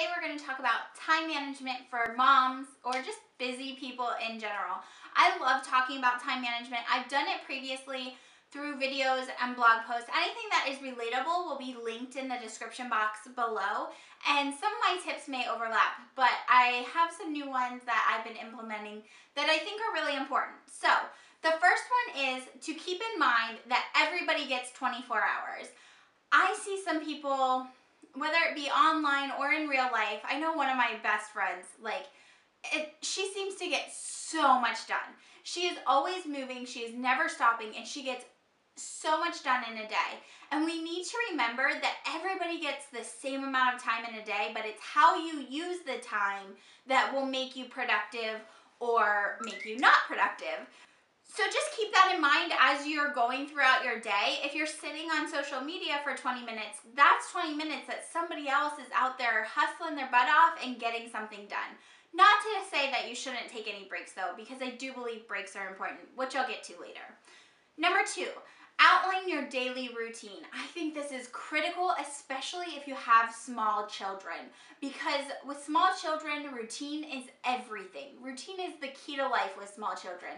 today we're going to talk about time management for moms or just busy people in general. I love talking about time management. I've done it previously through videos and blog posts. Anything that is relatable will be linked in the description box below, and some of my tips may overlap, but I have some new ones that I've been implementing that I think are really important. So the first one is to keep in mind that everybody gets 24 hours. I see some people, whether it be online or in real life. I know one of my best friends, she seems to get so much done. She is always moving, she is never stopping, and she gets so much done in a day. And we need to remember that everybody gets the same amount of time in a day, but it's how you use the time that will make you productive or make you not productive. So just keep that in mind as you're going throughout your day. If you're sitting on social media for 20 minutes, that's 20 minutes that somebody else is out there hustling their butt off and getting something done. Not to say that you shouldn't take any breaks though, because I do believe breaks are important, which I'll get to later. Number 2, outline your daily routine. I think this is critical, especially if you have small children, because with small children, routine is everything. Routine is the key to life with small children.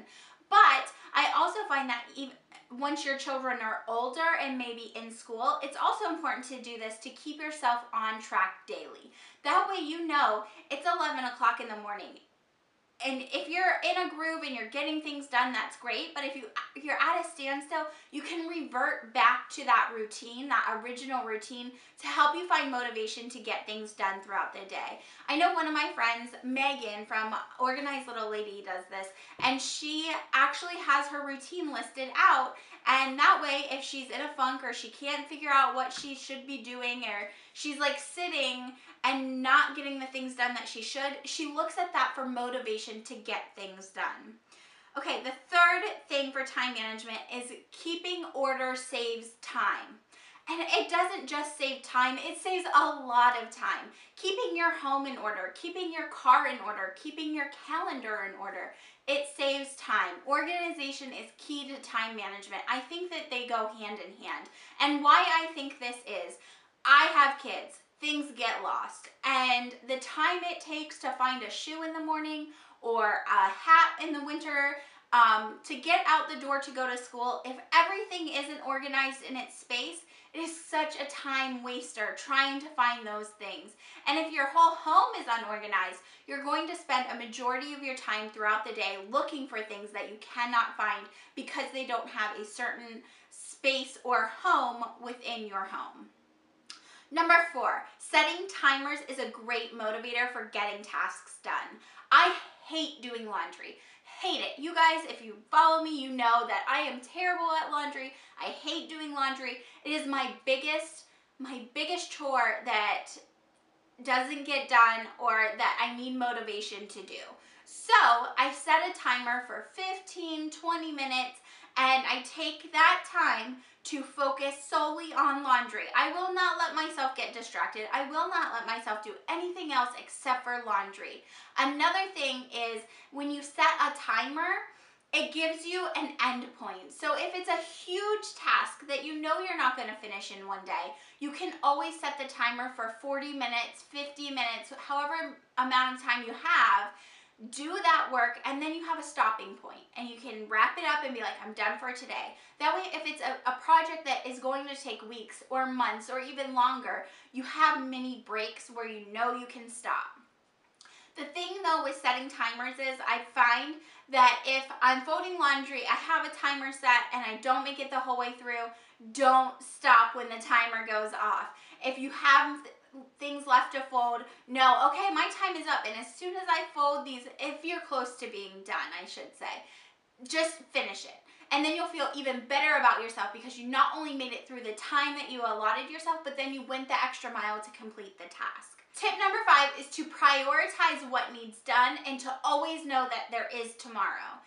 But I also find that even once your children are older and maybe in school, it's also important to do this to keep yourself on track daily. That way you know it's 11 o'clock in the morning. And if you're in a groove and you're getting things done, that's great. But if you're at a standstill, you can revert back to that routine, that original routine, to help you find motivation to get things done throughout the day. I know one of my friends, Megan from Organized Little Lady, does this, and she actually has her routine listed out. And that way, if she's in a funk or she can't figure out what she should be doing, or she's like sitting and not getting the things done that she should, she looks at that for motivation to get things done. Okay, the third thing for time management is keeping order saves time. And it doesn't just save time, it saves a lot of time. Keeping your home in order, keeping your car in order, keeping your calendar in order, it saves time. Organization is key to time management. I think that they go hand in hand. And why I think this is, I have kids. Things get lost, and the time it takes to find a shoe in the morning or a hat in the winter, to get out the door to go to school, if everything isn't organized in its space, it is such a time waster trying to find those things. And if your whole home is unorganized, you're going to spend a majority of your time throughout the day looking for things that you cannot find because they don't have a certain space or home within your home. Number 4, setting timers is a great motivator for getting tasks done. I hate doing laundry. Hate it. You guys, if you follow me, you know that I am terrible at laundry. I hate doing laundry. It is my biggest chore that doesn't get done or that I need motivation to do. So I set a timer for 15, 20 minutes, and I take that time to focus solely on laundry. I will not let myself get distracted. I will not let myself do anything else except for laundry. Another thing is when you set a timer, it gives you an end point. So if it's a huge task that you know you're not going to finish in one day, you can always set the timer for 40 minutes, 50 minutes, however amount of time you have. Do that work, and then you have a stopping point, and you can wrap it up and be like, I'm done for today. That way, if it's a project that is going to take weeks or months or even longer, you have mini breaks where you know you can stop. The thing though with setting timers is I find that if I'm folding laundry, I have a timer set and I don't make it the whole way through, don't stop when the timer goes off. If you have things left to fold, no, okay, my time is up, and as soon as I fold these, if you're close to being done, I should say, just finish it. And then you'll feel even better about yourself because you not only made it through the time that you allotted yourself, but then you went the extra mile to complete the task. Tip number 5 is to prioritize what needs done and to always know that there is tomorrow.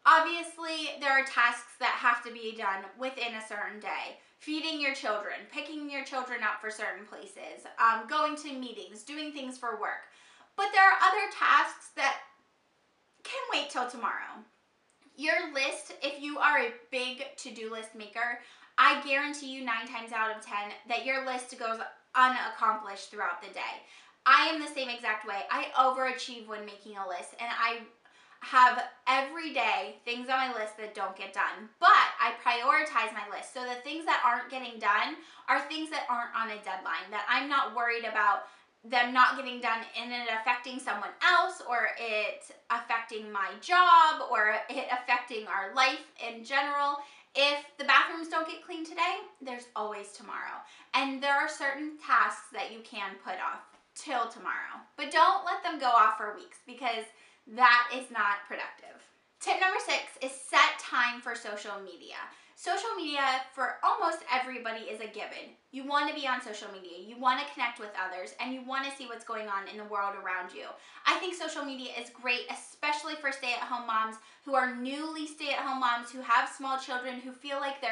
Obviously, there are tasks that have to be done within a certain day. Feeding your children, picking your children up for certain places, going to meetings, doing things for work. But there are other tasks that can wait till tomorrow. Your list, if you are a big to-do list maker, I guarantee you 9 times out of 10 that your list goes unaccomplished throughout the day. I am the same exact way. I overachieve when making a list, and I have every day things on my list that don't get done, but I prioritize my list. So the things that aren't getting done are things that aren't on a deadline, that I'm not worried about them not getting done and it affecting someone else, or it affecting my job, or it affecting our life in general. If the bathrooms don't get cleaned today, there's always tomorrow. And there are certain tasks that you can put off till tomorrow, but don't let them go off for weeks, because that is not productive. Tip number 6 is set time for social media. Social media for almost everybody is a given. You want to be on social media, you want to connect with others, and you want to see what's going on in the world around you. I think social media is great, especially for stay-at-home moms who are newly stay-at-home moms, who have small children, who feel like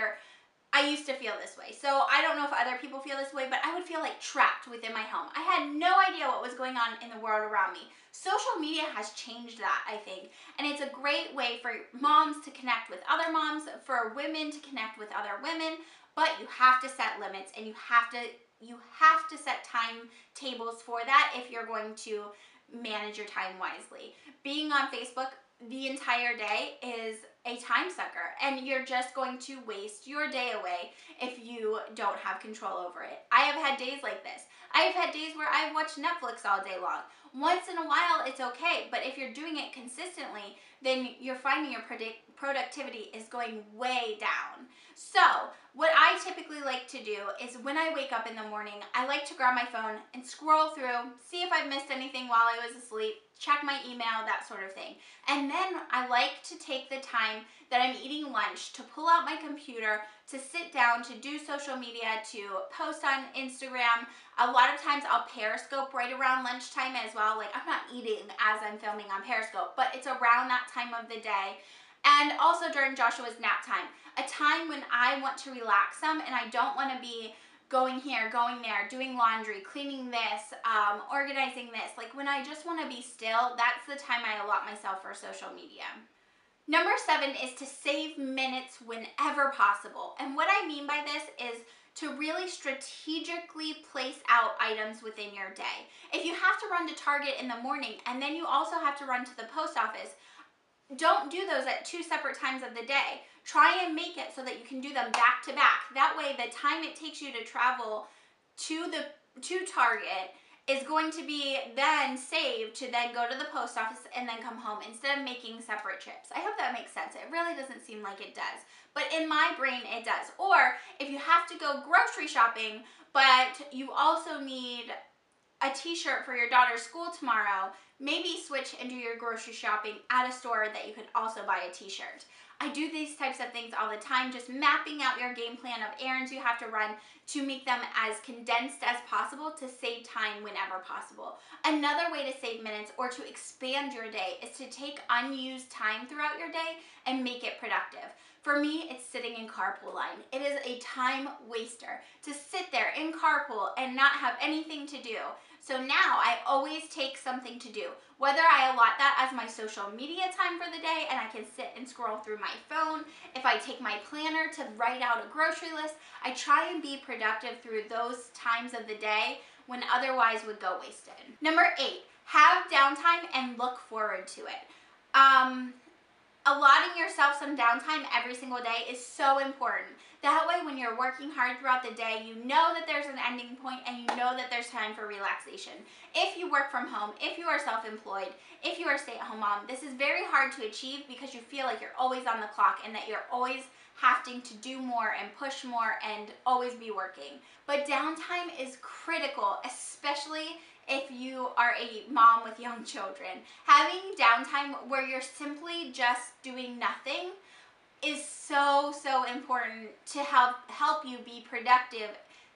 I used to feel this way. So I don't know if other people feel this way, but I would feel like trapped within my home. I had no idea what was going on in the world around me. Social media has changed that, I think. And it's a great way for moms to connect with other moms, for women to connect with other women, but you have to set limits, and you have to set timetables for that if you're going to manage your time wisely. Being on Facebook the entire day is a time sucker, and you're just going to waste your day away if you don't have control over it. I have had days like this. I have had days where I've watched Netflix all day long. Once in a while, it's okay, but if you're doing it consistently, then you're finding your productivity is going way down. So what I typically like to do is, when I wake up in the morning, I like to grab my phone and scroll through, see if I've missed anything while I was asleep, check my email, that sort of thing. And then I like to take the time that I'm eating lunch to pull out my computer, to sit down, to do social media, to post on Instagram. A lot of times I'll Periscope right around lunchtime as well. Like, I'm not eating as I'm filming on Periscope, but it's around that time of the day. And also during Joshua's nap time, a time when I want to relax some and I don't want to be going here, going there, doing laundry, cleaning this, organizing this. Like, when I just want to be still, that's the time I allot myself for social media. Number 7 is to save minutes whenever possible. And what I mean by this is to really strategically place out items within your day. If you have to run to Target in the morning and then you also have to run to the post office, don't do those at 2 separate times of the day. Try and make it so that you can do them back to back. That way, the time it takes you to travel to Target is going to be then saved to then go to the post office and then come home, instead of making separate trips. I hope that makes sense. It really doesn't seem like it does, but in my brain it does. Or if you have to go grocery shopping, but you also need a t-shirt for your daughter's school tomorrow, maybe switch and do your grocery shopping at a store that you could also buy a t-shirt. I do these types of things all the time, just mapping out your game plan of errands you have to run to make them as condensed as possible to save time whenever possible. Another way to save minutes or to expand your day is to take unused time throughout your day and make it productive. For me, it's sitting in carpool line. It is a time waster to sit there in carpool and not have anything to do. So now I always take something to do, whether I allot that as my social media time for the day and I can sit and scroll through my phone. If I take my planner to write out a grocery list, I try and be productive through those times of the day when otherwise would go wasted. Number 8, have downtime and look forward to it. Allotting yourself some downtime every single day is so important. That way, when you're working hard throughout the day, you know that there's an ending point and you know that there's time for relaxation. If you work from home, if you are self-employed, if you are a stay-at-home mom, this is very hard to achieve because you feel like you're always on the clock and that you're always having to do more and push more and always be working. But downtime is critical, especially if you are a mom with young children. Having downtime where you're simply just doing nothing is so important to help you be productive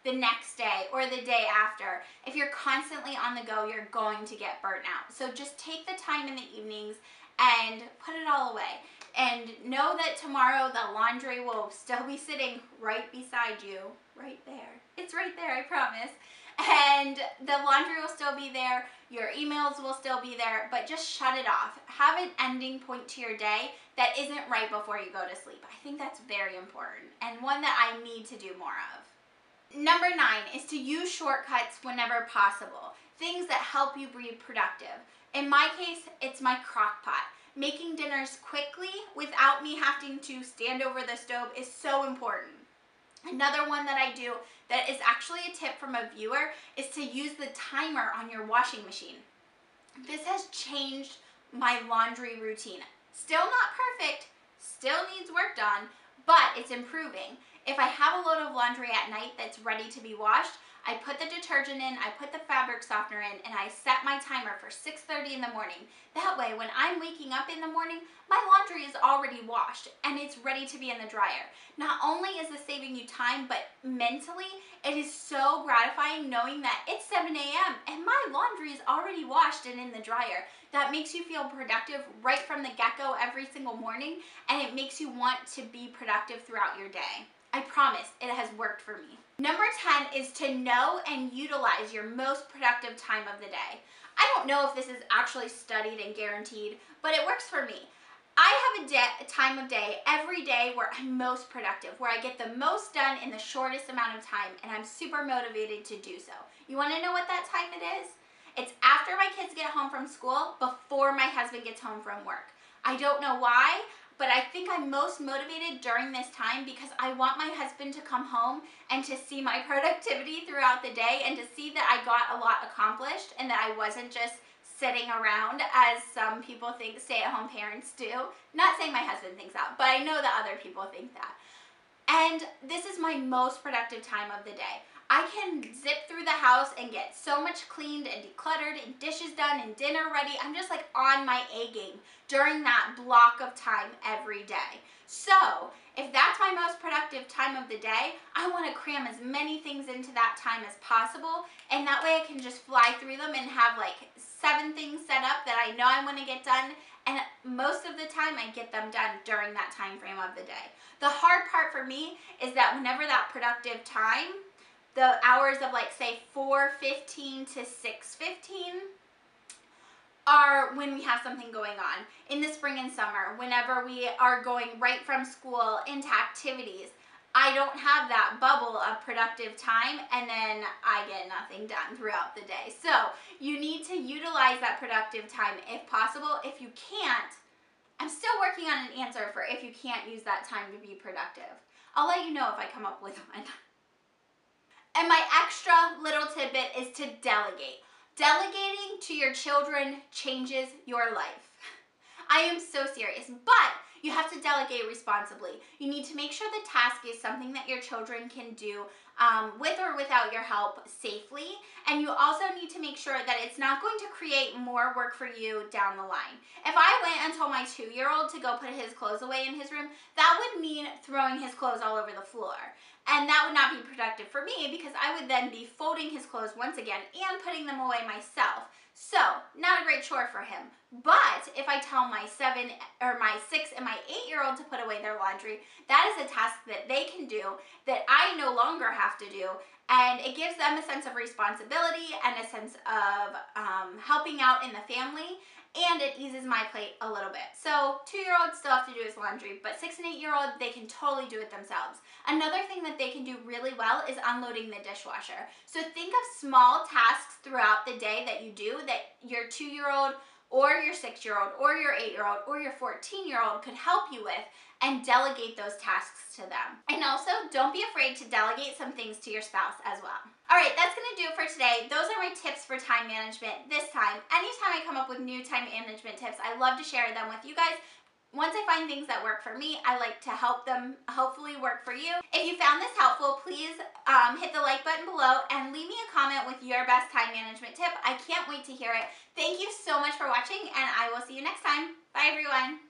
the next day or the day after. If you're constantly on the go, you're going to get burnt out. So just take the time in the evenings and put it all away. And know that tomorrow the laundry will still be sitting right beside you, right there. It's right there, I promise. And the laundry will still be there, your emails will still be there, but just shut it off. Have an ending point to your day that isn't right before you go to sleep. I think that's very important and one that I need to do more of. Number 9 is to use shortcuts whenever possible. Things that help you be productive. In my case, it's my crock pot. Making dinners quickly without me having to stand over the stove is so important. Another one that I do that is actually a tip from a viewer is to use the timer on your washing machine. This has changed my laundry routine. Still not perfect, still needs work done, but it's improving. If I have a load of laundry at night that's ready to be washed, I put the detergent in, I put the fabric softener in, and I set my timer for 6:30 in the morning. That way, when I'm waking up in the morning, my laundry is already washed and it's ready to be in the dryer. Not only is this saving you time, but mentally, it is so gratifying knowing that it's 7 a.m. and my laundry is already washed and in the dryer. That makes you feel productive right from the get-go every single morning, and it makes you want to be productive throughout your day. I promise it has worked for me. Number 10 is to know and utilize your most productive time of the day. I don't know if this is actually studied and guaranteed, but it works for me. I have a time of day every day where I'm most productive, where I get the most done in the shortest amount of time, and I'm super motivated to do so. You want to know what that time it is? It's after my kids get home from school, before my husband gets home from work. I don't know why, but I think I'm most motivated during this time because I want my husband to come home and to see my productivity throughout the day and to see that I got a lot accomplished and that I wasn't just sitting around as some people think stay-at-home parents do. Not saying my husband thinks that, but I know that other people think that. And this is my most productive time of the day. I can zip through the house and get so much cleaned and decluttered and dishes done and dinner ready. I'm just like on my A game during that block of time every day. So if that's my most productive time of the day, I want to cram as many things into that time as possible, and that way I can just fly through them and have like 7 things set up that I know I want to get done, and most of the time I get them done during that time frame of the day. The hard part for me is that whenever that productive time, the hours of like say 4:15 to 6:15 are when we have something going on. In the spring and summer, whenever we are going right from school into activities, I don't have that bubble of productive time, and then I get nothing done throughout the day. So you need to utilize that productive time if possible. If you can't, I'm still working on an answer for if you can't use that time to be productive. I'll let you know if I come up with one. And my extra little tidbit is to delegate. Delegating to your children changes your life. I am so serious, but you have to delegate responsibly. You need to make sure the task is something that your children can do with or without your help safely, and you also need to make sure that it's not going to create more work for you down the line. If I went and told my 2-year-old to go put his clothes away in his room, that would mean throwing his clothes all over the floor. And that would not be productive for me because I would then be folding his clothes once again and putting them away myself. So, not a great chore for him. But if I tell my 6 and my 8-year-old to put away their laundry, that is a task that they can do that I no longer have to do. And it gives them a sense of responsibility and a sense of helping out in the family. And it eases my plate a little bit. So 2-year-olds still have to do his laundry, but 6 and 8-year-old, they can totally do it themselves. Another thing that they can do really well is unloading the dishwasher. So think of small tasks throughout the day that you do that your 2-year-old or your 6-year-old or your 8-year-old or your 14-year-old could help you with, and delegate those tasks to them. And also, don't be afraid to delegate some things to your spouse as well. All right, that's gonna do it for today. Those are my tips for time management this time. Anytime I come up with new time management tips, I love to share them with you guys. Once I find things that work for me, I like to help them hopefully work for you. If you found this helpful, please hit the like button below and leave me a comment with your best time management tip. I can't wait to hear it. Thank you so much for watching, and I will see you next time. Bye, everyone.